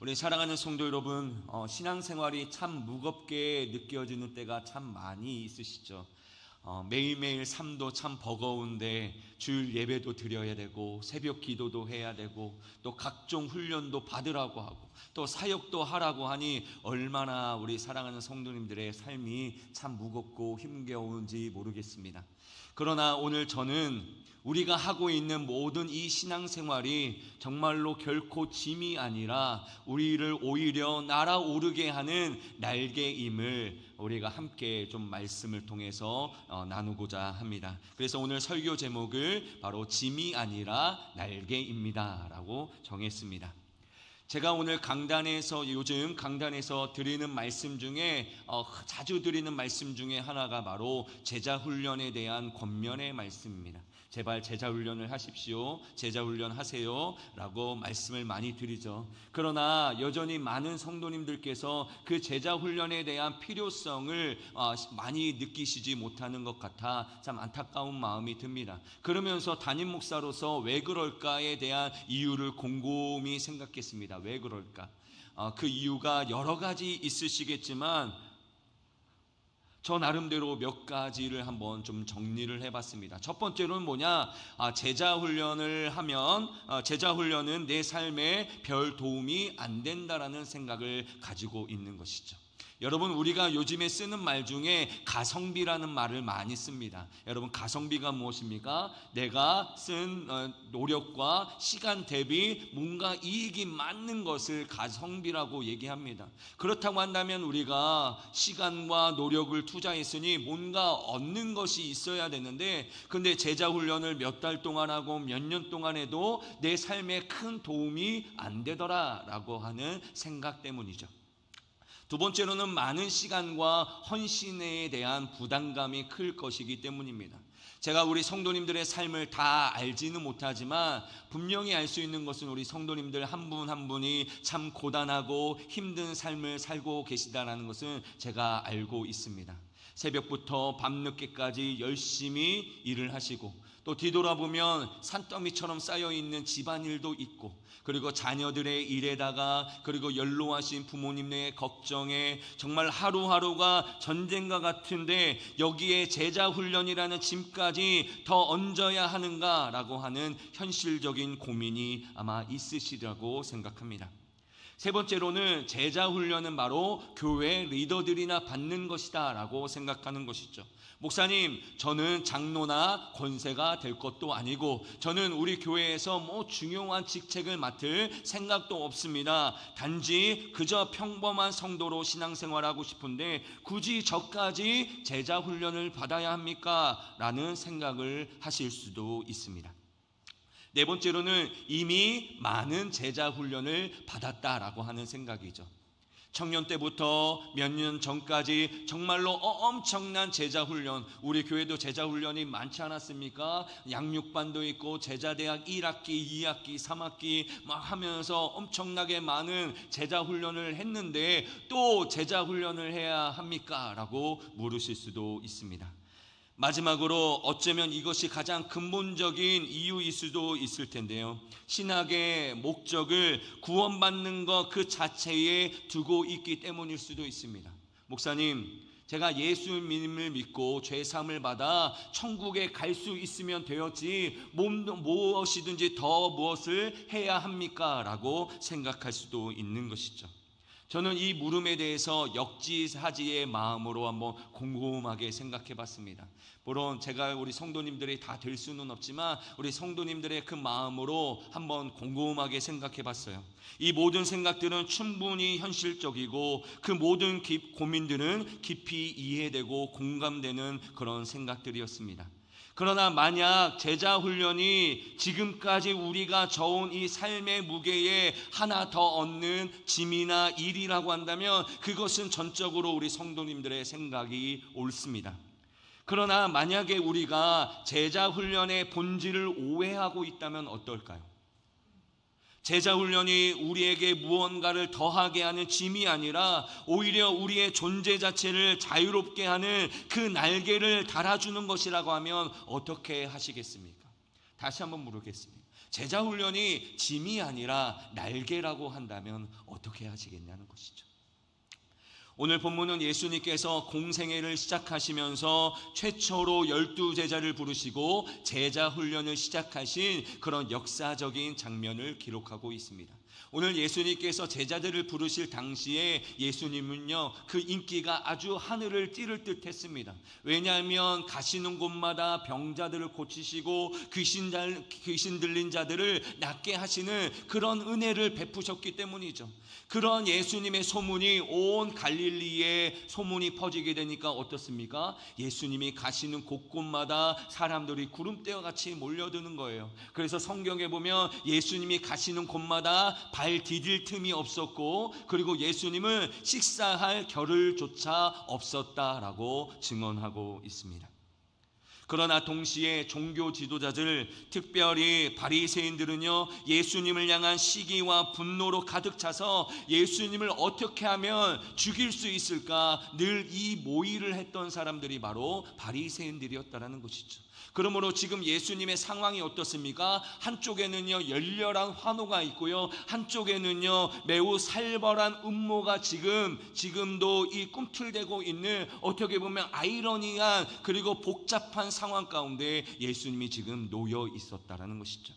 우리 사랑하는 성도 여러분, 신앙생활이 참 무겁게 느껴지는 때가 참 많이 있으시죠. 매일매일 삶도 참 버거운데 주일 예배도 드려야 되고 새벽 기도도 해야 되고 또 각종 훈련도 받으라고 하고 또 사역도 하라고 하니 얼마나 우리 사랑하는 성도님들의 삶이 참 무겁고 힘겨운지 모르겠습니다. 그러나 오늘 저는 우리가 하고 있는 모든 이 신앙생활이 정말로 결코 짐이 아니라 우리를 오히려 날아오르게 하는 날개임을 우리가 함께 좀 말씀을 통해서 나누고자 합니다. 그래서 오늘 설교 제목을 바로 짐이 아니라 날개입니다 라고 정했습니다. 제가 오늘 요즘 강단에서 드리는 말씀 중에 자주 드리는 말씀 중에 하나가 바로 제자훈련에 대한 권면의 말씀입니다. 제발 제자훈련을 하십시오, 제자훈련 하세요 라고 말씀을 많이 드리죠. 그러나 여전히 많은 성도님들께서 그 제자훈련에 대한 필요성을 많이 느끼시지 못하는 것 같아 참 안타까운 마음이 듭니다. 그러면서 담임 목사로서 왜 그럴까에 대한 이유를 곰곰이 생각했습니다. 왜 그럴까? 그 이유가 여러 가지 있으시겠지만 저 나름대로 몇 가지를 한번 좀 정리를 해봤습니다. 첫 번째로는 뭐냐? 제자훈련을 하면 제자훈련은 내 삶에 별 도움이 안 된다라는 생각을 가지고 있는 것이죠. 여러분, 우리가 요즘에 쓰는 말 중에 가성비라는 말을 많이 씁니다. 여러분, 가성비가 무엇입니까? 내가 쓴 노력과 시간 대비 뭔가 이익이 맞는 것을 가성비라고 얘기합니다. 그렇다고 한다면 우리가 시간과 노력을 투자했으니 뭔가 얻는 것이 있어야 되는데, 근데 제자훈련을 몇 달 동안 하고 몇 년 동안 해도 내 삶에 큰 도움이 안 되더라라고 하는 생각 때문이죠. 두 번째로는 많은 시간과 헌신에 대한 부담감이 클 것이기 때문입니다. 제가 우리 성도님들의 삶을 다 알지는 못하지만 분명히 알 수 있는 것은 우리 성도님들 한 분 한 분이 참 고단하고 힘든 삶을 살고 계시다는 것은 제가 알고 있습니다. 새벽부터 밤늦게까지 열심히 일을 하시고 또 뒤돌아보면 산더미처럼 쌓여있는 집안일도 있고 그리고 자녀들의 일에다가 그리고 연로하신 부모님의 걱정에 정말 하루하루가 전쟁과 같은데 여기에 제자훈련이라는 짐까지 더 얹어야 하는가라고 하는 현실적인 고민이 아마 있으시리라고 생각합니다. 세 번째로는 제자훈련은 바로 교회 리더들이나 받는 것이다 라고 생각하는 것이죠. 목사님, 저는 장로나 권세가 될 것도 아니고 저는 우리 교회에서 중요한 직책을 맡을 생각도 없습니다. 단지 그저 평범한 성도로 신앙생활하고 싶은데 굳이 저까지 제자훈련을 받아야 합니까? 라는 생각을 하실 수도 있습니다. 네 번째로는 이미 많은 제자훈련을 받았다라고 하는 생각이죠. 청년 때부터 몇 년 전까지 정말로 엄청난 제자훈련, 우리 교회도 제자훈련이 많지 않았습니까? 양육반도 있고 제자대학 1학기, 2학기, 3학기 막 하면서 엄청나게 많은 제자훈련을 했는데 또 제자훈련을 해야 합니까? 라고 물으실 수도 있습니다. 마지막으로 어쩌면 이것이 가장 근본적인 이유일 수도 있을 텐데요. 신학의 목적을 구원받는 것 그 자체에 두고 있기 때문일 수도 있습니다. 목사님, 제가 예수님을 믿고 죄사함을 받아 천국에 갈 수 있으면 되었지 무엇이든지 더 무엇을 해야 합니까? 라고 생각할 수도 있는 것이죠. 저는 이 물음에 대해서 역지사지의 마음으로 한번 곰곰하게 생각해 봤습니다. 물론 제가 우리 성도님들이 다 될 수는 없지만 우리 성도님들의 그 마음으로 한번 곰곰하게 생각해 봤어요. 이 모든 생각들은 충분히 현실적이고 그 모든 고민들은 깊이 이해되고 공감되는 그런 생각들이었습니다. 그러나 만약 제자훈련이 지금까지 우리가 져온 이 삶의 무게에 하나 더 얻는 짐이나 일이라고 한다면 그것은 전적으로 우리 성도님들의 생각이 옳습니다. 그러나 만약에 우리가 제자훈련의 본질을 오해하고 있다면 어떨까요? 제자훈련이 우리에게 무언가를 더하게 하는 짐이 아니라 오히려 우리의 존재 자체를 자유롭게 하는 그 날개를 달아주는 것이라고 하면 어떻게 하시겠습니까? 다시 한번 물어보겠습니다. 제자 훈련이 짐이 아니라 날개라고 한다면 어떻게 하시겠냐는 것이죠. 오늘 본문은 예수님께서 공생애를 시작하시면서 최초로 12제자를 부르시고 제자 훈련을 시작하신 그런 역사적인 장면을 기록하고 있습니다. 오늘 예수님께서 제자들을 부르실 당시에 예수님은요, 그 인기가 아주 하늘을 찌를 듯 했습니다. 왜냐하면 가시는 곳마다 병자들을 고치시고 귀신 들린 자들을 낫게 하시는 그런 은혜를 베푸셨기 때문이죠. 그런 예수님의 소문이 온 갈릴리에 소문이 퍼지게 되니까 어떻습니까? 예수님이 가시는 곳곳마다 사람들이 구름대와 같이 몰려드는 거예요. 그래서 성경에 보면 예수님이 가시는 곳마다 발 디딜 틈이 없었고, 그리고 예수님은 식사할 겨를조차 없었다라고 증언하고 있습니다. 그러나 동시에 종교 지도자들, 특별히 바리새인들은요, 예수님을 향한 시기와 분노로 가득 차서 예수님을 어떻게 하면 죽일 수 있을까 늘 이 모의를 했던 사람들이 바로 바리새인들이었다라는 것이죠. 그러므로 지금 예수님의 상황이 어떻습니까? 한쪽에는요 열렬한 환호가 있고요, 한쪽에는요 매우 살벌한 음모가 지금도 이 꿈틀대고 있는, 어떻게 보면 아이러니한 그리고 복잡한 상황 가운데 예수님이 지금 놓여 있었다라는 것이죠.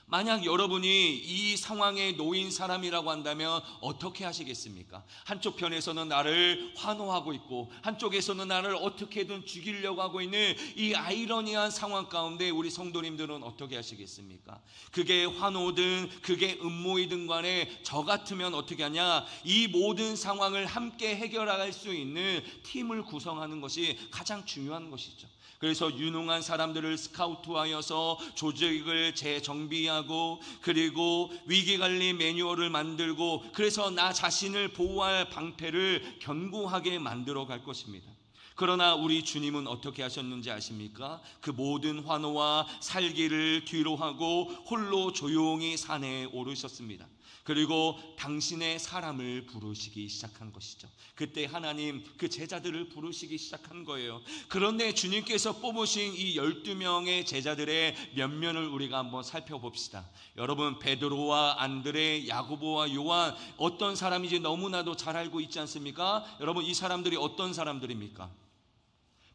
만약 여러분이 이 상황에 놓인 사람이라고 한다면 어떻게 하시겠습니까? 한쪽 편에서는 나를 환호하고 있고 한쪽에서는 나를 어떻게든 죽이려고 하고 있는 이 아이러니한 상황 가운데 우리 성도님들은 어떻게 하시겠습니까? 그게 환호든 그게 음모이든 간에 저 같으면 어떻게 하냐? 이 모든 상황을 함께 해결할 수 있는 팀을 구성하는 것이 가장 중요한 것이죠. 그래서 유능한 사람들을 스카우트하여서 조직을 재정비하고, 그리고 위기관리 매뉴얼을 만들고, 그래서 나 자신을 보호할 방패를 견고하게 만들어 갈 것입니다. 그러나 우리 주님은 어떻게 하셨는지 아십니까? 그 모든 환호와 살기를 뒤로 하고 홀로 조용히 산에 오르셨습니다. 그리고 당신의 사람을 부르시기 시작한 것이죠. 그때 하나님 그 제자들을 부르시기 시작한 거예요. 그런데 주님께서 뽑으신 이 12명의 제자들의 면면을 우리가 한번 살펴봅시다. 여러분, 베드로와 안드레, 야고보와 요한, 어떤 사람인지 너무나도 잘 알고 있지 않습니까? 여러분, 이 사람들이 어떤 사람들입니까?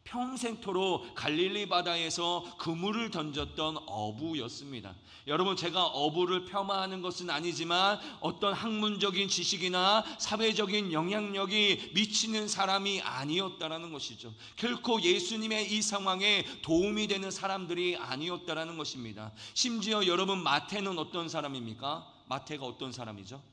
평생토록 갈릴리 바다에서 그물을 던졌던 어부였습니다. 여러분, 제가 어부를 폄하하는 것은 아니지만 어떤 학문적인 지식이나 사회적인 영향력이 미치는 사람이 아니었다라는 것이죠. 결코 예수님의 이 상황에 도움이 되는 사람들이 아니었다라는 것입니다. 심지어 여러분, 마태는 어떤 사람입니까? 마태가 어떤 사람이죠?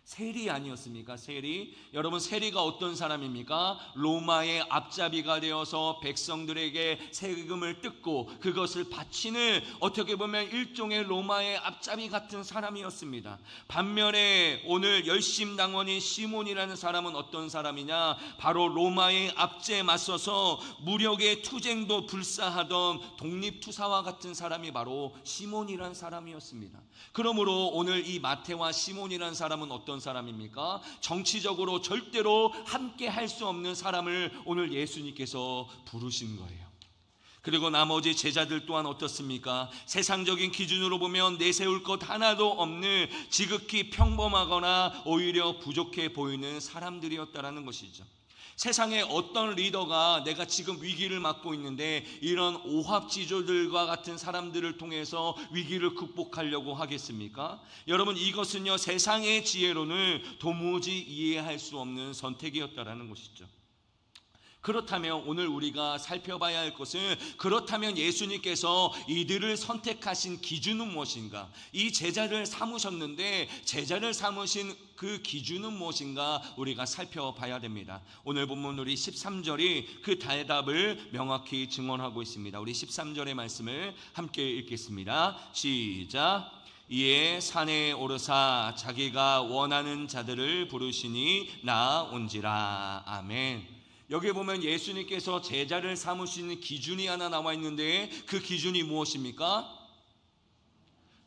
세리 아니었습니까? 세리. 여러분, 세리가 어떤 사람입니까? 로마의 앞잡이가 되어서 백성들에게 세금을 뜯고 그것을 바치는, 어떻게 보면 일종의 로마의 앞잡이 같은 사람이었습니다. 반면에 오늘 열심당원인 시몬이라는 사람은 어떤 사람이냐? 바로 로마의 압제에 맞서서 무력의 투쟁도 불사하던 독립투사와 같은 사람이 바로 시몬이라는 사람이었습니다. 그러므로 오늘 이 마태와 시몬이라는 사람은 어떤 사람입니까? 정치적으로 절대로 함께 할 수 없는 사람을 오늘 예수님께서 부르신 거예요. 그리고 나머지 제자들 또한 어떻습니까? 세상적인 기준으로 보면 내세울 것 하나도 없는 지극히 평범하거나 오히려 부족해 보이는 사람들이었다라는 것이죠. 세상에 어떤 리더가 내가 지금 위기를 맞고 있는데 이런 오합지졸들과 같은 사람들을 통해서 위기를 극복하려고 하겠습니까? 여러분, 이것은요 세상의 지혜로는 도무지 이해할 수 없는 선택이었다라는 것이죠. 그렇다면 오늘 우리가 살펴봐야 할 것은, 그렇다면 예수님께서 이들을 선택하신 기준은 무엇인가? 이 제자를 삼으셨는데 제자를 삼으신 그 기준은 무엇인가? 우리가 살펴봐야 됩니다. 오늘 본문 우리 13절이 그 대답을 명확히 증언하고 있습니다. 우리 13절의 말씀을 함께 읽겠습니다. 시작. 이에 산에 오르사 자기가 원하는 자들을 부르시니 나온지라. 아멘. 여기 보면 예수님께서 제자를 삼으시는 기준이 하나 나와 있는데 그 기준이 무엇입니까?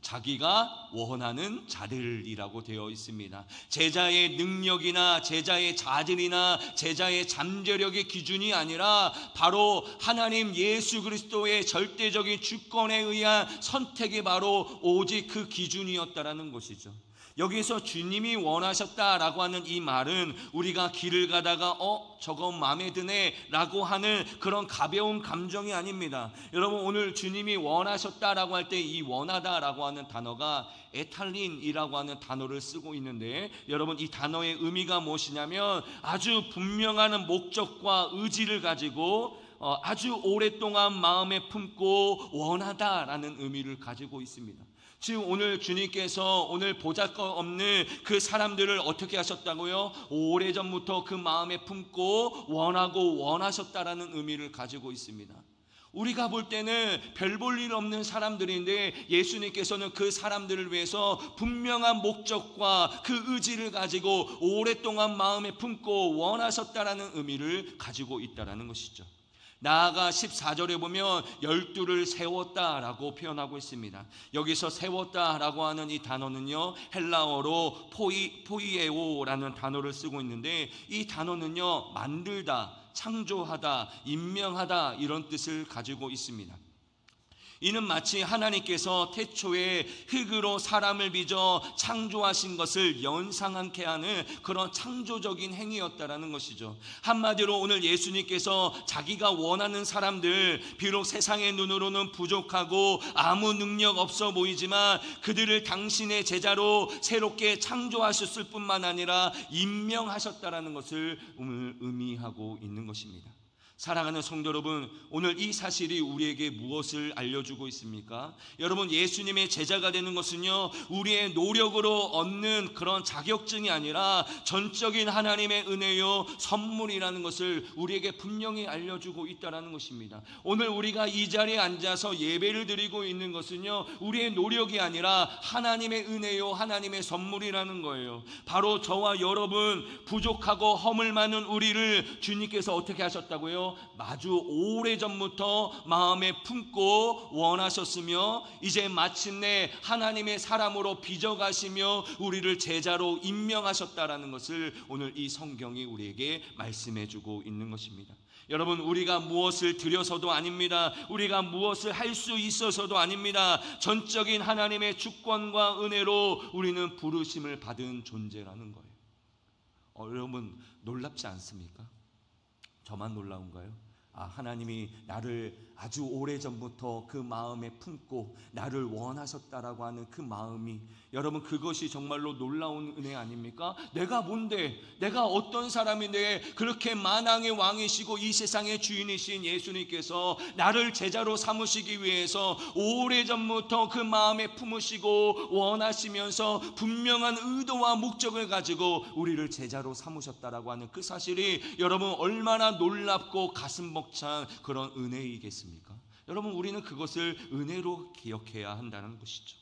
자기가 원하는 자들이라고 되어 있습니다. 제자의 능력이나 제자의 자질이나 제자의 잠재력의 기준이 아니라 바로 하나님 예수 그리스도의 절대적인 주권에 의한 선택이 바로 오직 그 기준이었다라는 것이죠. 여기서 주님이 원하셨다라고 하는 이 말은 우리가 길을 가다가 저거 마음에 드네 라고 하는 그런 가벼운 감정이 아닙니다. 여러분, 오늘 주님이 원하셨다라고 할 때 이 원하다라고 하는 단어가 에탈린이라고 하는 단어를 쓰고 있는데, 여러분, 이 단어의 의미가 무엇이냐면 아주 분명한 목적과 의지를 가지고 아주 오랫동안 마음에 품고 원하다라는 의미를 가지고 있습니다. 지금 오늘 주님께서 오늘 보잘것없는 그 사람들을 어떻게 하셨다고요? 오래전부터 그 마음에 품고 원하고 원하셨다라는 의미를 가지고 있습니다. 우리가 볼 때는 별 볼 일 없는 사람들인데 예수님께서는 그 사람들을 위해서 분명한 목적과 그 의지를 가지고 오랫동안 마음에 품고 원하셨다라는 의미를 가지고 있다라는 것이죠. 나아가 14절에 보면 12를 세웠다라고 표현하고 있습니다. 여기서 세웠다라고 하는 이 단어는요, 헬라어로 포이에오라는 단어를 쓰고 있는데, 이 단어는요, 만들다, 창조하다, 임명하다 이런 뜻을 가지고 있습니다. 이는 마치 하나님께서 태초에 흙으로 사람을 빚어 창조하신 것을 연상하게 하는 그런 창조적인 행위였다라는 것이죠. 한마디로 오늘 예수님께서 자기가 원하는 사람들, 비록 세상의 눈으로는 부족하고 아무 능력 없어 보이지만 그들을 당신의 제자로 새롭게 창조하셨을 뿐만 아니라 임명하셨다라는 것을 오늘 의미하고 있는 것입니다. 사랑하는 성도 여러분, 오늘 이 사실이 우리에게 무엇을 알려주고 있습니까? 여러분, 예수님의 제자가 되는 것은요, 우리의 노력으로 얻는 그런 자격증이 아니라 전적인 하나님의 은혜요, 선물이라는 것을 우리에게 분명히 알려주고 있다는 것입니다. 오늘 우리가 이 자리에 앉아서 예배를 드리고 있는 것은요, 우리의 노력이 아니라 하나님의 은혜요, 하나님의 선물이라는 거예요. 바로 저와 여러분, 부족하고 허물 많은 우리를 주님께서 어떻게 하셨다고요? 아주 오래전부터 마음에 품고 원하셨으며 이제 마침내 하나님의 사람으로 빚어가시며 우리를 제자로 임명하셨다라는 것을 오늘 이 성경이 우리에게 말씀해주고 있는 것입니다. 여러분, 우리가 무엇을 드려서도 아닙니다. 우리가 무엇을 할 수 있어서도 아닙니다. 전적인 하나님의 주권과 은혜로 우리는 부르심을 받은 존재라는 거예요. 여러분, 놀랍지 않습니까? 저만 놀라운가요? 하나님이 나를 아주 오래전부터 그 마음에 품고 나를 원하셨다라고 하는 그 마음이, 여러분, 그것이 정말로 놀라운 은혜 아닙니까? 내가 뭔데, 내가 어떤 사람인데 그렇게 만왕의 왕이시고 이 세상의 주인이신 예수님께서 나를 제자로 삼으시기 위해서 오래전부터 그 마음에 품으시고 원하시면서 분명한 의도와 목적을 가지고 우리를 제자로 삼으셨다라고 하는 그 사실이 여러분 얼마나 놀랍고 가슴 벅찬 그런 은혜이겠습니까? 여러분, 우리는 그것을 은혜로 기억해야 한다는 것이죠.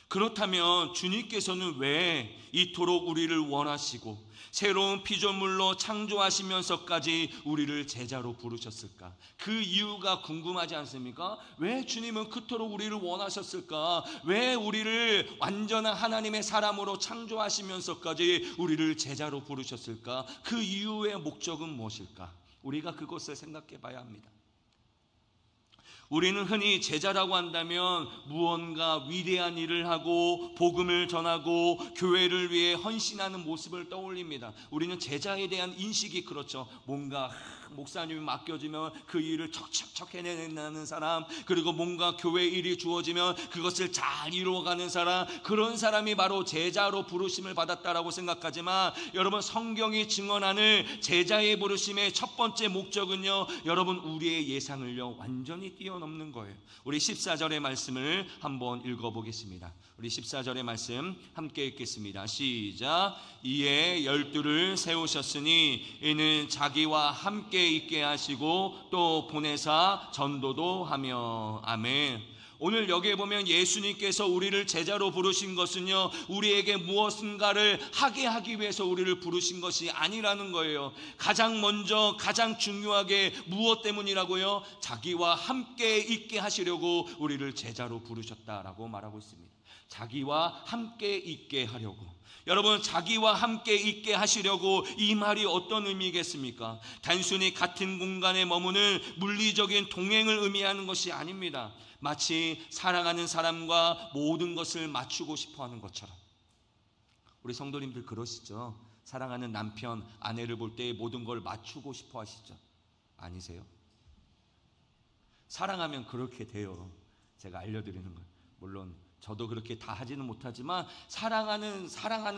그렇다면 주님께서는 왜 이토록 우리를 원하시고 새로운 피조물로 창조하시면서까지 우리를 제자로 부르셨을까? 그 이유가 궁금하지 않습니까? 왜 주님은 그토록 우리를 원하셨을까? 왜 우리를 완전한 하나님의 사람으로 창조하시면서까지 우리를 제자로 부르셨을까? 그 이유의 목적은 무엇일까? 우리가 그것을 생각해 봐야 합니다. 우리는 흔히 제자라고 한다면 무언가 위대한 일을 하고 복음을 전하고 교회를 위해 헌신하는 모습을 떠올립니다. 우리는 제자에 대한 인식이 그렇죠. 뭔가 목사님이 맡겨지면 그 일을 척척척 해내는 사람, 그리고 뭔가 교회 일이 주어지면 그것을 잘 이루어가는 사람, 그런 사람이 바로 제자로 부르심을 받았다라고 생각하지만, 여러분, 성경이 증언하는 제자의 부르심의 첫 번째 목적은요, 여러분, 우리의 예상을요 완전히 뛰어넘는 거예요. 우리 14절의 말씀을 한번 읽어보겠습니다. 우리 14절의 말씀 함께 읽겠습니다. 시작. 이에 12를 세우셨으니 이는 자기와 함께 있게 하시고 또 보내사 전도도 하며. 아멘. 오늘 여기에 보면 예수님께서 우리를 제자로 부르신 것은요, 우리에게 무엇인가를 하게 하기 위해서 우리를 부르신 것이 아니라는 거예요. 가장 먼저 가장 중요하게 무엇 때문이라고요? 자기와 함께 있게 하시려고 우리를 제자로 부르셨다라고 말하고 있습니다. 자기와 함께 있게 하려고. 여러분, 자기와 함께 있게 하시려고, 이 말이 어떤 의미겠습니까? 단순히 같은 공간에 머무는 물리적인 동행을 의미하는 것이 아닙니다. 마치 사랑하는 사람과 모든 것을 맞추고 싶어 하는 것처럼. 우리 성도님들 그러시죠? 사랑하는 남편, 아내를 볼 때 모든 걸 맞추고 싶어 하시죠? 아니세요? 사랑하면 그렇게 돼요. 제가 알려드리는 거예요. 물론 저도 그렇게 다 하지는 못하지만 사랑하는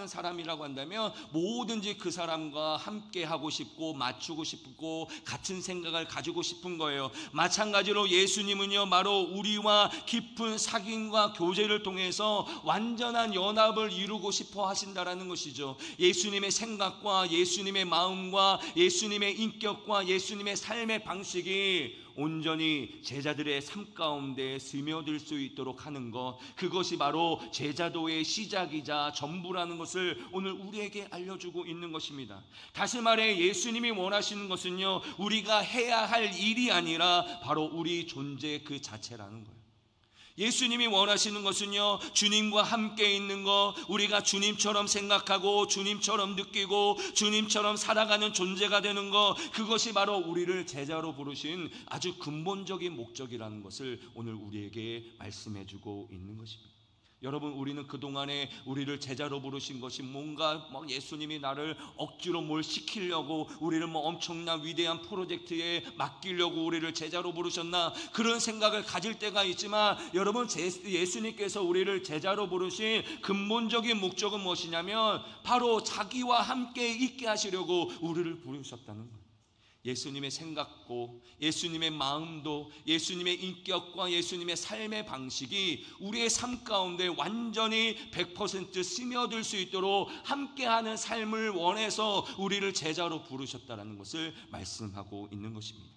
사람이라고 한다면 뭐든지 그 사람과 함께 하고 싶고 맞추고 싶고 같은 생각을 가지고 싶은 거예요. 마찬가지로 예수님은요, 바로 우리와 깊은 사귐과 교제를 통해서 완전한 연합을 이루고 싶어 하신다라는 것이죠. 예수님의 생각과 예수님의 마음과 예수님의 인격과 예수님의 삶의 방식이 온전히 제자들의 삶 가운데 스며들 수 있도록 하는 것, 그것이 바로 제자도의 시작이자 전부라는 것을 오늘 우리에게 알려주고 있는 것입니다. 다시 말해 예수님이 원하시는 것은요, 우리가 해야 할 일이 아니라 바로 우리 존재 그 자체라는 거예요. 예수님이 원하시는 것은요, 주님과 함께 있는 것, 우리가 주님처럼 생각하고 주님처럼 느끼고 주님처럼 살아가는 존재가 되는 것, 그것이 바로 우리를 제자로 부르신 아주 근본적인 목적이라는 것을 오늘 우리에게 말씀해주고 있는 것입니다. 여러분, 우리는 그동안에 우리를 제자로 부르신 것이 뭔가 예수님이 나를 억지로 뭘 시키려고, 우리를 엄청난 위대한 프로젝트에 맡기려고 우리를 제자로 부르셨나, 그런 생각을 가질 때가 있지만, 여러분, 예수님께서 우리를 제자로 부르신 근본적인 목적은 무엇이냐면 바로 자기와 함께 있게 하시려고 우리를 부르셨다는 거예요. 예수님의 생각도, 예수님의 마음도, 예수님의 인격과 예수님의 삶의 방식이 우리의 삶 가운데 완전히 100% 스며들 수 있도록 함께하는 삶을 원해서 우리를 제자로 부르셨다는 것을 말씀하고 있는 것입니다.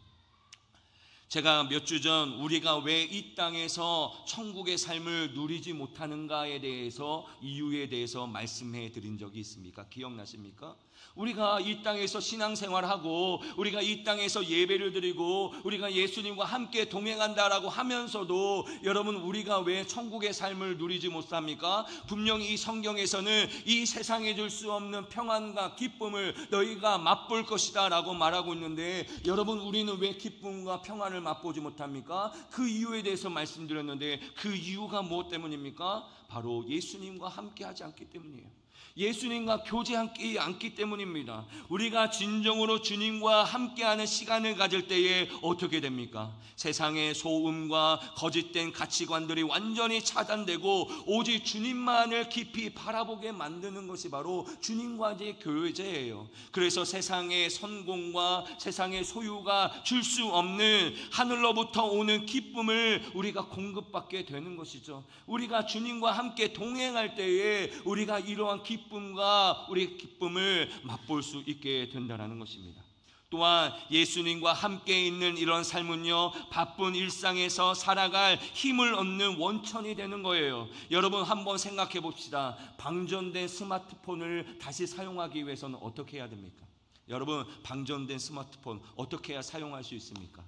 제가 몇 주 전 우리가 왜 이 땅에서 천국의 삶을 누리지 못하는가에 대해서, 이유에 대해서 말씀해 드린 적이 있습니까? 기억나십니까? 우리가 이 땅에서 신앙생활하고 우리가 이 땅에서 예배를 드리고 우리가 예수님과 함께 동행한다라고 하면서도 여러분, 우리가 왜 천국의 삶을 누리지 못합니까? 분명히 이 성경에서는 이 세상에 줄 수 없는 평안과 기쁨을 너희가 맛볼 것이다 라고 말하고 있는데, 여러분, 우리는 왜 기쁨과 평안을 맛보지 못합니까? 그 이유에 대해서 말씀드렸는데, 그 이유가 무엇 때문입니까? 바로 예수님과 함께 하지 않기 때문이에요. 예수님과 교제하지 않기 때문입니다. 우리가 진정으로 주님과 함께하는 시간을 가질 때에 어떻게 됩니까? 세상의 소음과 거짓된 가치관들이 완전히 차단되고 오직 주님만을 깊이 바라보게 만드는 것이 바로 주님과의 교제예요. 그래서 세상의 성공과 세상의 소유가 줄 수 없는 하늘로부터 오는 기쁨을 우리가 공급받게 되는 것이죠. 우리가 주님과 함께 동행할 때에 우리가 이러한 기쁨과 우리의 기쁨을 맛볼 수 있게 된다는 것입니다. 또한 예수님과 함께 있는 이런 삶은요, 바쁜 일상에서 살아갈 힘을 얻는 원천이 되는 거예요. 여러분, 한번 생각해 봅시다. 방전된 스마트폰을 다시 사용하기 위해서는 어떻게 해야 됩니까? 여러분, 방전된 스마트폰 어떻게 해야 사용할 수 있습니까?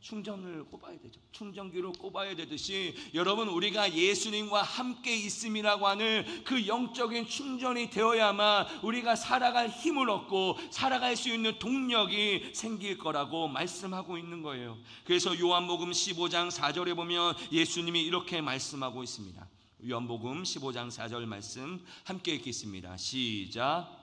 충전을 꼽아야 되죠. 충전기를 꼽아야 되듯이 여러분, 우리가 예수님과 함께 있음이라고 하는 그 영적인 충전이 되어야만 우리가 살아갈 힘을 얻고 살아갈 수 있는 동력이 생길 거라고 말씀하고 있는 거예요. 그래서 요한복음 15장 4절에 보면 예수님이 이렇게 말씀하고 있습니다. 요한복음 15장 4절 말씀 함께 읽겠습니다. 시작.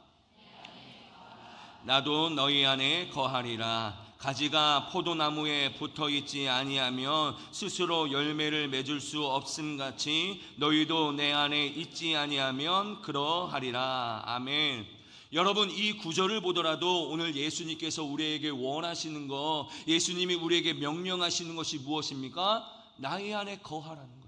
나도 너희 안에 거하리라. 가지가 포도나무에 붙어있지 아니하면 스스로 열매를 맺을 수 없음같이 너희도 내 안에 있지 아니하면 그러하리라. 아멘. 여러분, 이 구절을 보더라도 오늘 예수님께서 우리에게 원하시는 것, 예수님이 우리에게 명령하시는 것이 무엇입니까? 나의 안에 거하라는 거예요.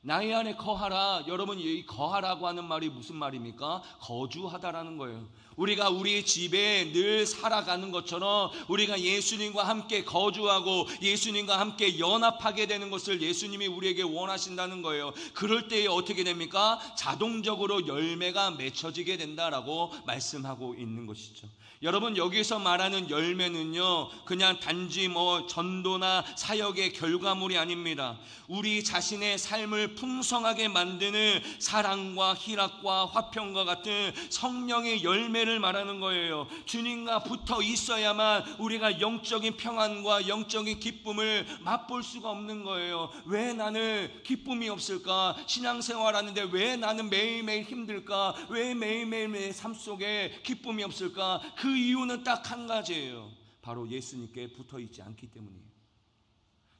나의 안에 거하라. 여러분, 이 거하라고 하는 말이 무슨 말입니까? 거주하다라는 거예요. 우리가 우리 집에 늘 살아가는 것처럼 우리가 예수님과 함께 거주하고 예수님과 함께 연합하게 되는 것을 예수님이 우리에게 원하신다는 거예요. 그럴 때에 어떻게 됩니까? 자동적으로 열매가 맺혀지게 된다라고 말씀하고 있는 것이죠. 여러분, 여기서 말하는 열매는요, 그냥 단지 전도나 사역의 결과물이 아닙니다. 우리 자신의 삶을 풍성하게 만드는 사랑과 희락과 화평과 같은 성령의 열매를 말하는 거예요. 주님과 붙어 있어야만 우리가 영적인 평안과 영적인 기쁨을 맛볼 수가 없는 거예요. 왜 나는 기쁨이 없을까? 신앙생활하는데 왜 나는 매일매일 힘들까? 왜 매일매일 내 삶 속에 기쁨이 없을까? 그 이유는 딱 한 가지예요. 바로 예수님께 붙어 있지 않기 때문이에요.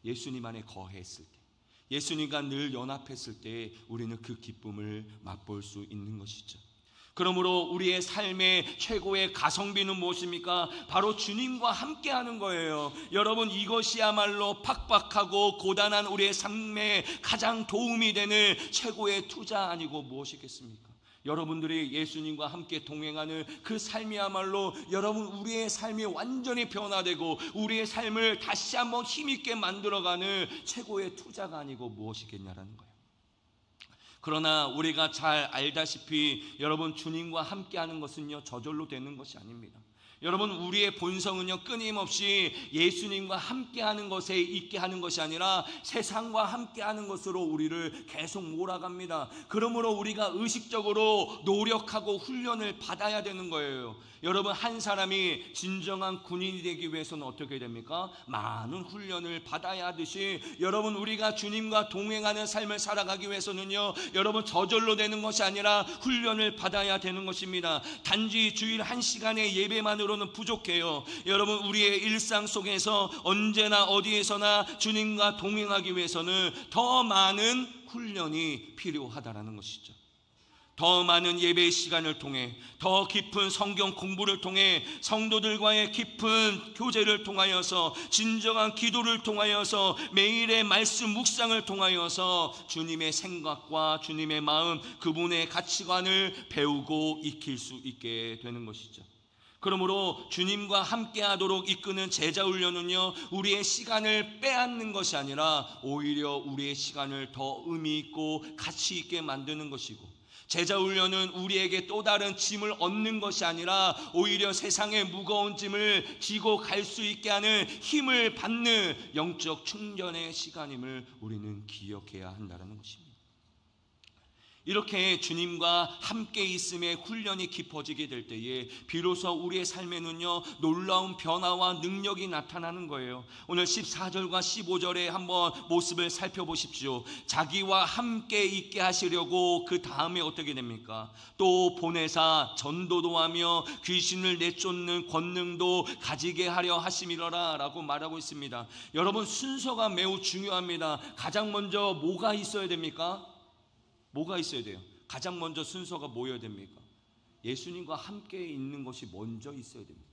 예수님 안에 거했을 때, 예수님과 늘 연합했을 때 우리는 그 기쁨을 맛볼 수 있는 것이죠. 그러므로 우리의 삶의 최고의 가성비는 무엇입니까? 바로 주님과 함께하는 거예요. 여러분, 이것이야말로 팍팍하고 고단한 우리의 삶에 가장 도움이 되는 최고의 투자 아니고 무엇이겠습니까? 여러분들이 예수님과 함께 동행하는 그 삶이야말로 여러분 우리의 삶이 완전히 변화되고 우리의 삶을 다시 한번 힘있게 만들어가는 최고의 투자가 아니고 무엇이겠냐라는 거예요. 그러나 우리가 잘 알다시피 여러분, 주님과 함께하는 것은요 저절로 되는 것이 아닙니다. 여러분, 우리의 본성은요 끊임없이 예수님과 함께하는 것에 있게 하는 것이 아니라 세상과 함께하는 것으로 우리를 계속 몰아갑니다. 그러므로 우리가 의식적으로 노력하고 훈련을 받아야 되는 거예요. 여러분, 한 사람이 진정한 군인이 되기 위해서는 어떻게 됩니까? 많은 훈련을 받아야 하듯이 여러분, 우리가 주님과 동행하는 삶을 살아가기 위해서는요 여러분, 저절로 되는 것이 아니라 훈련을 받아야 되는 것입니다. 단지 주일 1시간의 예배만으로는 부족해요. 여러분, 우리의 일상 속에서 언제나 어디에서나 주님과 동행하기 위해서는 더 많은 훈련이 필요하다라는 것이죠. 더 많은 예배의 시간을 통해, 더 깊은 성경 공부를 통해, 성도들과의 깊은 교제를 통하여서, 진정한 기도를 통하여서, 매일의 말씀 묵상을 통하여서 주님의 생각과 주님의 마음, 그분의 가치관을 배우고 익힐 수 있게 되는 것이죠. 그러므로 주님과 함께하도록 이끄는 제자훈련은요 우리의 시간을 빼앗는 것이 아니라 오히려 우리의 시간을 더 의미 있고 가치 있게 만드는 것이고, 제자훈련은 우리에게 또 다른 짐을 얻는 것이 아니라 오히려 세상의 무거운 짐을 지고 갈 수 있게 하는 힘을 받는 영적 충전의 시간임을 우리는 기억해야 한다는 것입니다. 이렇게 주님과 함께 있음의 훈련이 깊어지게 될 때에 비로소 우리의 삶에는요 놀라운 변화와 능력이 나타나는 거예요. 오늘 14절과 15절에 한번 모습을 살펴보십시오. 자기와 함께 있게 하시려고 그 다음에 어떻게 됩니까? 또 보내사 전도도 하며 귀신을 내쫓는 권능도 가지게 하려 하심이로라 라고 말하고 있습니다. 여러분, 순서가 매우 중요합니다. 가장 먼저 뭐가 있어야 됩니까? 뭐가 있어야 돼요? 가장 먼저 순서가 뭐여야 됩니까? 예수님과 함께 있는 것이 먼저 있어야 됩니다.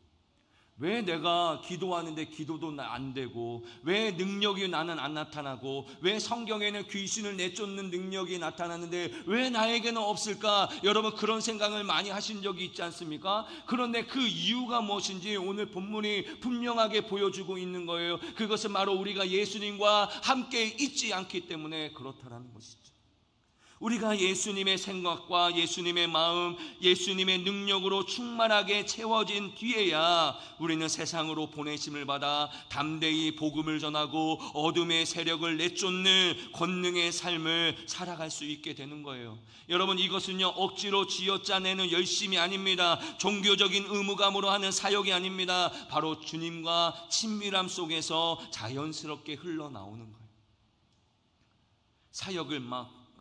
왜 내가 기도하는데 기도도 안 되고, 왜 능력이 나는 안 나타나고, 왜 성경에는 귀신을 내쫓는 능력이 나타나는데 왜 나에게는 없을까? 여러분, 그런 생각을 많이 하신 적이 있지 않습니까? 그런데 그 이유가 무엇인지 오늘 본문이 분명하게 보여주고 있는 거예요. 그것은 바로 우리가 예수님과 함께 있지 않기 때문에 그렇다라는 것이죠. 우리가 예수님의 생각과 예수님의 마음, 예수님의 능력으로 충만하게 채워진 뒤에야 우리는 세상으로 보내심을 받아 담대히 복음을 전하고 어둠의 세력을 내쫓는 권능의 삶을 살아갈 수 있게 되는 거예요. 여러분, 이것은요 억지로 쥐어짜내는 열심이 아닙니다. 종교적인 의무감으로 하는 사역이 아닙니다. 바로 주님과 친밀함 속에서 자연스럽게 흘러나오는 거예요. 사역을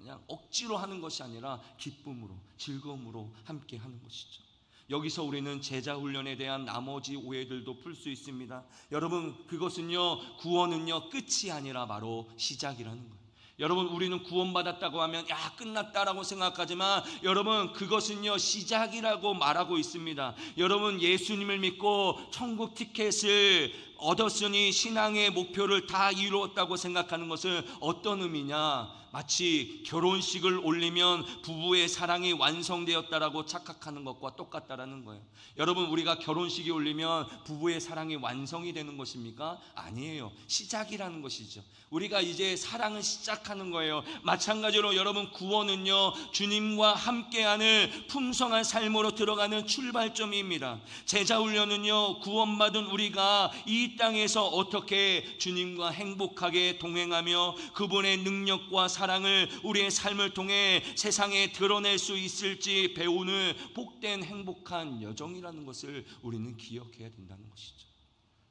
그냥 억지로 하는 것이 아니라 기쁨으로, 즐거움으로 함께 하는 것이죠. 여기서 우리는 제자훈련에 대한 나머지 오해들도 풀 수 있습니다. 여러분, 그것은요 구원은요 끝이 아니라 바로 시작이라는 거예요. 여러분, 우리는 구원받았다고 하면 끝났다라고 생각하지만 여러분, 그것은요 시작이라고 말하고 있습니다. 여러분, 예수님을 믿고 천국 티켓을 얻었으니 신앙의 목표를 다 이루었다고 생각하는 것은 어떤 의미냐? 마치 결혼식을 올리면 부부의 사랑이 완성되었다라고 착각하는 것과 똑같다라는 거예요. 여러분, 우리가 결혼식이 올리면 부부의 사랑이 완성이 되는 것입니까? 아니에요. 시작이라는 것이죠. 우리가 이제 사랑을 시작하는 거예요. 마찬가지로 여러분, 구원은요, 주님과 함께하는 풍성한 삶으로 들어가는 출발점입니다. 제자훈련은요, 구원받은 우리가 이 땅에서 어떻게 주님과 행복하게 동행하며 그분의 능력과 사랑을 우리의 삶을 통해 세상에 드러낼 수 있을지 배우는 복된 행복한 여정이라는 것을 우리는 기억해야 된다는 것이죠.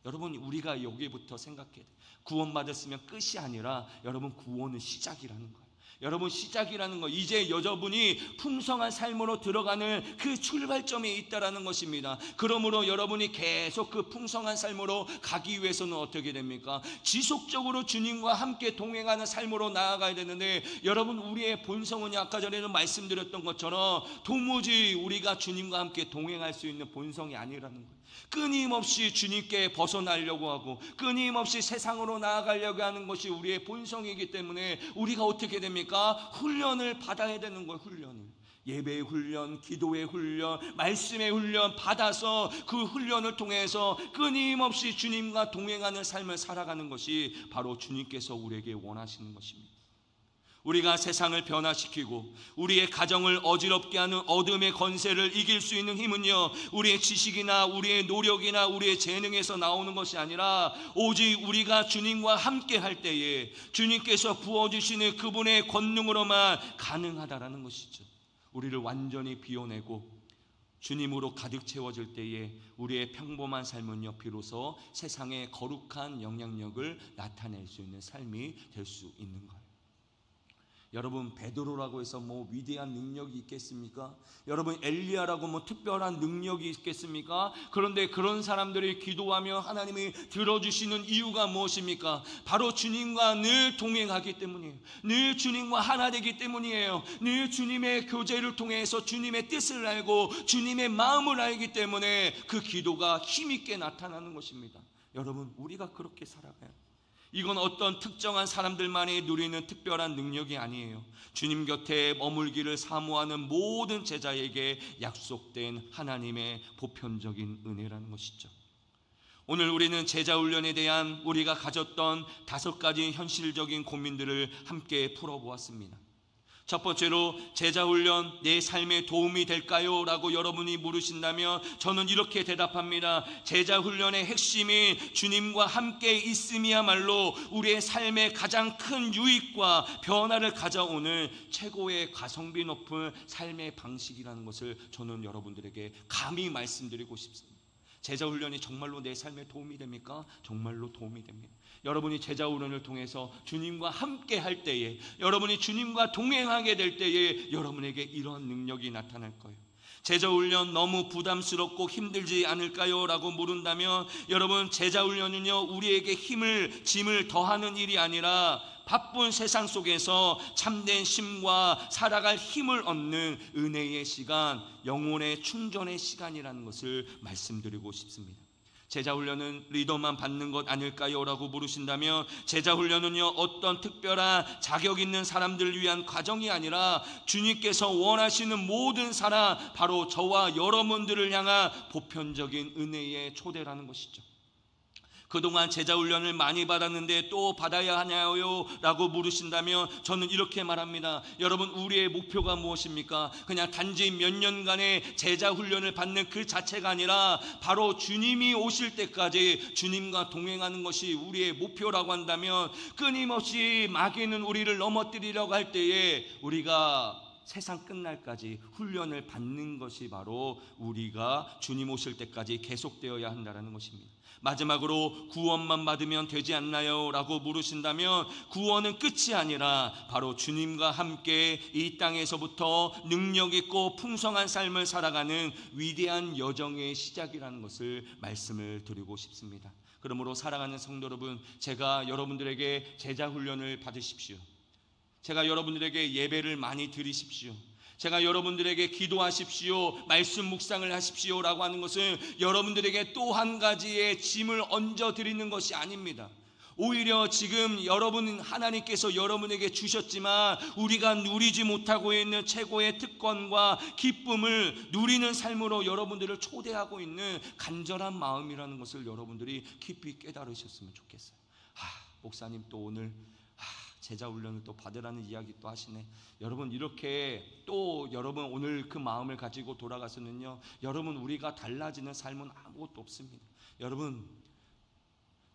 여러분, 우리가 여기부터 생각해야 돼요. 구원받았으면 끝이 아니라 여러분, 구원은 시작이라는 거예요. 여러분, 시작이라는 거, 이제 여러분이 풍성한 삶으로 들어가는 그 출발점에 있다라는 것입니다. 그러므로 여러분이 계속 그 풍성한 삶으로 가기 위해서는 어떻게 됩니까? 지속적으로 주님과 함께 동행하는 삶으로 나아가야 되는데, 여러분, 우리의 본성은 아까 전에는 말씀드렸던 것처럼 도무지 우리가 주님과 함께 동행할 수 있는 본성이 아니라는 거예요. 끊임없이 주님께 벗어나려고 하고 끊임없이 세상으로 나아가려고 하는 것이 우리의 본성이기 때문에 우리가 어떻게 됩니까? 훈련을 받아야 되는 거예요. 훈련을. 예배의 훈련, 기도의 훈련, 말씀의 훈련 받아서 그 훈련을 통해서 끊임없이 주님과 동행하는 삶을 살아가는 것이 바로 주님께서 우리에게 원하시는 것입니다. 우리가 세상을 변화시키고 우리의 가정을 어지럽게 하는 어둠의 권세를 이길 수 있는 힘은요, 우리의 지식이나 우리의 노력이나 우리의 재능에서 나오는 것이 아니라 오직 우리가 주님과 함께 할 때에 주님께서 부어주시는 그분의 권능으로만 가능하다라는 것이죠. 우리를 완전히 비워내고 주님으로 가득 채워질 때에 우리의 평범한 삶은요, 비로소 세상의 거룩한 영향력을 나타낼 수 있는 삶이 될 수 있는 거예요. 여러분, 베드로라고 해서 뭐 위대한 능력이 있겠습니까? 여러분, 엘리야라고 뭐 특별한 능력이 있겠습니까? 그런데 그런 사람들이 기도하며 하나님이 들어주시는 이유가 무엇입니까? 바로 주님과 늘 동행하기 때문이에요. 늘 주님과 하나 되기 때문이에요. 늘 주님의 교제를 통해서 주님의 뜻을 알고 주님의 마음을 알기 때문에 그 기도가 힘있게 나타나는 것입니다. 여러분, 우리가 그렇게 살아가요. 이건 어떤 특정한 사람들만이 누리는 특별한 능력이 아니에요. 주님 곁에 머물기를 사모하는 모든 제자에게 약속된 하나님의 보편적인 은혜라는 것이죠. 오늘 우리는 제자훈련에 대한 우리가 가졌던 5가지 현실적인 고민들을 함께 풀어보았습니다. 첫 번째로, 제자훈련 내 삶에 도움이 될까요? 라고 여러분이 물으신다면 저는 이렇게 대답합니다. 제자훈련의 핵심이 주님과 함께 있음이야말로 우리의 삶에 가장 큰 유익과 변화를 가져오는 최고의 가성비 높은 삶의 방식이라는 것을 저는 여러분들에게 감히 말씀드리고 싶습니다. 제자훈련이 정말로 내 삶에 도움이 됩니까? 정말로 도움이 됩니다. 여러분이 제자훈련을 통해서 주님과 함께 할 때에, 여러분이 주님과 동행하게 될 때에 여러분에게 이런 능력이 나타날 거예요. 제자훈련 너무 부담스럽고 힘들지 않을까요? 라고 물은다면 여러분, 제자훈련은요, 우리에게 짐을 더하는 일이 아니라 바쁜 세상 속에서 참된 쉼과 살아갈 힘을 얻는 은혜의 시간, 영혼의 충전의 시간이라는 것을 말씀드리고 싶습니다. 제자훈련은 리더만 받는 것 아닐까요? 라고 물으신다면 제자훈련은요, 어떤 특별한 자격 있는 사람들을 위한 과정이 아니라 주님께서 원하시는 모든 사람, 바로 저와 여러분들을 향한 보편적인 은혜의 초대라는 것이죠. 그동안 제자훈련을 많이 받았는데 또 받아야 하냐요? 라고 물으신다면 저는 이렇게 말합니다. 여러분, 우리의 목표가 무엇입니까? 그냥 단지 몇 년간의 제자훈련을 받는 그 자체가 아니라 바로 주님이 오실 때까지 주님과 동행하는 것이 우리의 목표라고 한다면 끊임없이 마귀는 우리를 넘어뜨리려고 할 때에 우리가 세상 끝날까지 훈련을 받는 것이 바로 우리가 주님 오실 때까지 계속되어야 한다는 것입니다. 마지막으로, 구원만 받으면 되지 않나요? 라고 물으신다면 구원은 끝이 아니라 바로 주님과 함께 이 땅에서부터 능력 있고 풍성한 삶을 살아가는 위대한 여정의 시작이라는 것을 말씀을 드리고 싶습니다. 그러므로 사랑하는 성도 여러분, 제가 여러분들에게 제자훈련을 받으십시오. 제가 여러분들에게 예배를 많이 드리십시오. 제가 여러분들에게 기도하십시오, 말씀 묵상을 하십시오라고 하는 것은 여러분들에게 또 한 가지의 짐을 얹어 드리는 것이 아닙니다. 오히려 지금 여러분, 하나님께서 여러분에게 주셨지만 우리가 누리지 못하고 있는 최고의 특권과 기쁨을 누리는 삶으로 여러분들을 초대하고 있는 간절한 마음이라는 것을 여러분들이 깊이 깨달으셨으면 좋겠어요. 목사님 또 오늘 제자 훈련을 또 받으라는 이야기 또 하시네. 여러분, 이렇게 또 여러분 오늘 그 마음을 가지고 돌아가서는요, 여러분, 우리가 달라지는 삶은 아무것도 없습니다. 여러분,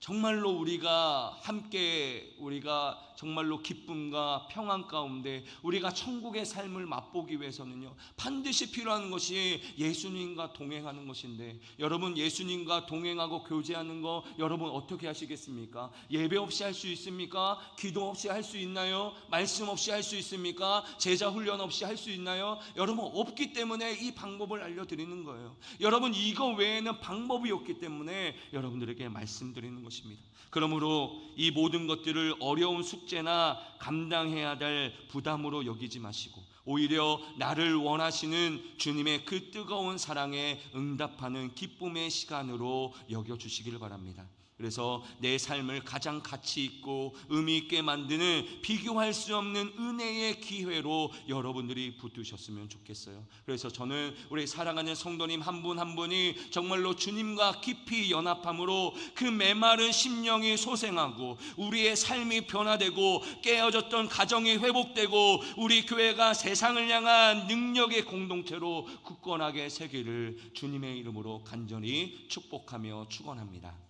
정말로 우리가 함께, 우리가 정말로 기쁨과 평안 가운데 우리가 천국의 삶을 맛보기 위해서는요, 반드시 필요한 것이 예수님과 동행하는 것인데, 여러분, 예수님과 동행하고 교제하는 거 여러분 어떻게 하시겠습니까? 예배 없이 할 수 있습니까? 기도 없이 할 수 있나요? 말씀 없이 할 수 있습니까? 제자 훈련 없이 할 수 있나요? 여러분, 없기 때문에 이 방법을 알려드리는 거예요. 여러분, 이거 외에는 방법이 없기 때문에 여러분들에게 말씀드리는 것입니다. 그러므로 이 모든 것들을 어려운 숙제나 감당해야 될 부담으로 여기지 마시고, 오히려 나를 원하시는 주님의 그 뜨거운 사랑에 응답하는 기쁨의 시간으로 여겨주시기를 바랍니다. 그래서 내 삶을 가장 가치 있고 의미 있게 만드는 비교할 수 없는 은혜의 기회로 여러분들이 붙드셨으면 좋겠어요. 그래서 저는 우리 사랑하는 성도님 한 분 한 분이 정말로 주님과 깊이 연합함으로 그 메마른 심령이 소생하고 우리의 삶이 변화되고 깨어졌던 가정이 회복되고 우리 교회가 세상을 향한 능력의 공동체로 굳건하게 세기를 주님의 이름으로 간절히 축복하며 축원합니다.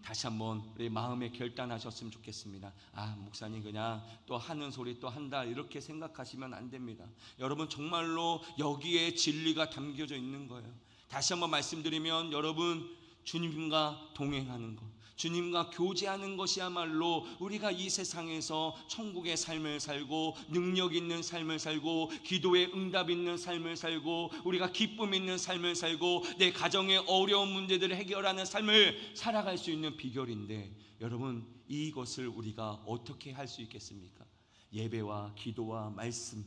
다시 한번 우리 마음에 결단하셨으면 좋겠습니다. 목사님 그냥 또 하는 소리 또 한다, 이렇게 생각하시면 안 됩니다. 여러분, 정말로 여기에 진리가 담겨져 있는 거예요. 다시 한번 말씀드리면, 여러분, 주님과 동행하는 것, 주님과 교제하는 것이야말로 우리가 이 세상에서 천국의 삶을 살고 능력 있는 삶을 살고 기도에 응답 있는 삶을 살고 우리가 기쁨 있는 삶을 살고 내 가정의 어려운 문제들을 해결하는 삶을 살아갈 수 있는 비결인데, 여러분, 이것을 우리가 어떻게 할 수 있겠습니까? 예배와 기도와 말씀,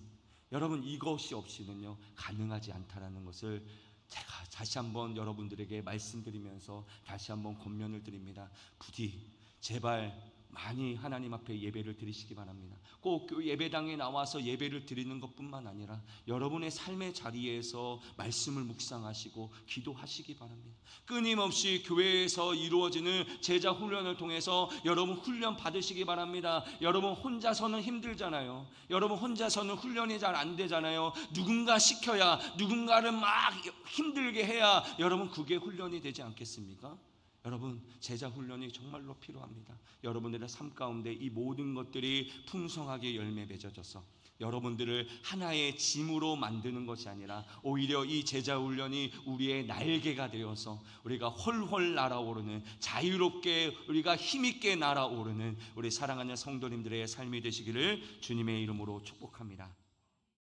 여러분, 이것이 없이는요 가능하지 않다라는 것을 제가 다시 한번 여러분들에게 말씀드리면서 다시 한번 권면을 드립니다. 부디 제발 많이 하나님 앞에 예배를 드리시기 바랍니다. 꼭 예배당에 나와서 예배를 드리는 것뿐만 아니라 여러분의 삶의 자리에서 말씀을 묵상하시고 기도하시기 바랍니다. 끊임없이 교회에서 이루어지는 제자 훈련을 통해서 여러분 훈련 받으시기 바랍니다. 여러분 혼자서는 힘들잖아요. 여러분 혼자서는 훈련이 잘 안 되잖아요. 누군가 시켜야, 누군가를 막 힘들게 해야 여러분 그게 훈련이 되지 않겠습니까? 여러분, 제자 훈련이 정말로 필요합니다. 여러분들의 삶 가운데 이 모든 것들이 풍성하게 열매 맺어져서 여러분들을 하나의 짐으로 만드는 것이 아니라 오히려 이 제자 훈련이 우리의 날개가 되어서 우리가 훨훨 날아오르는, 자유롭게 우리가 힘있게 날아오르는 우리 사랑하는 성도님들의 삶이 되시기를 주님의 이름으로 축복합니다.